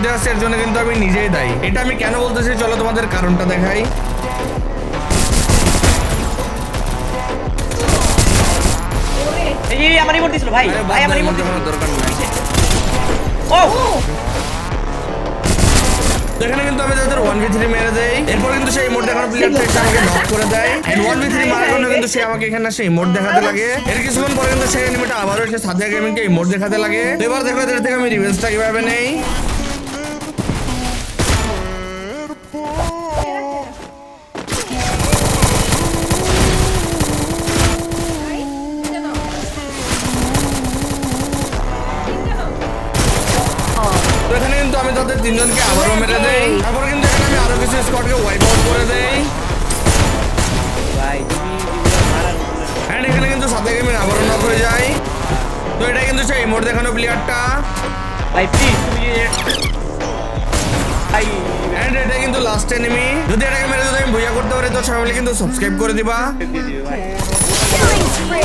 মধ্যে আছে এর জন্য কিন্তু আমি নিজেই দায়ী। এটা আমি কেন বলতেছি চলো তোমাদের কারণটা দেখাই। এই আমার রিমোট দিছিল ভাই, ভাই আমার রিমোট দিছিল। দরকার নাই। ও এখানে কিন্তু আমি তাদের 1v3 মেরে দেই। এরপর কিন্তু সেই মোড দেখানোর প্লেয়ারটা এসে আমাকে নক করে দেয়। এন্ড 1v3 মারার জন্য কিন্তু সে আমাকে এখানে সেই মোড দেখাতে লাগে। এর কিছুক্ষণ পরে কিন্তু সেই এনিমিটা আবারও এসে সাদিয়া গেমিংকে এই মোড দেখাতে লাগে। তো এবার দেখো এদের থেকে আমি রিভেঞ্জটা কিভাবে নেই। তো এখানে কিন্তু আমি তাদের তিনজনকে আবারও মেরে দেই। তারপর কিন্তু এখানে আমি আরো কিছু স্কোয়াডকে ওয়াইপ আউট করে দেই। ভাই তুমি মারার এন্ড এখানে কিন্তু সাদিয়া গেমিং আবারও নক হয়ে যায়। তো এটা কিন্তু সেই মোড দেখানো প্লেয়ারটা। ভাই প্লিজ তুমি ভাই এন্ড এটা কিন্তু লাস্ট এনিমি। যদি এটাকে মেরে যদি আমি ভুইয়া করতে পারি তো সবাই মিলে কিন্তু সাবস্ক্রাইব করে দিবা। দিয়ে দিও ভাই। Killing spree!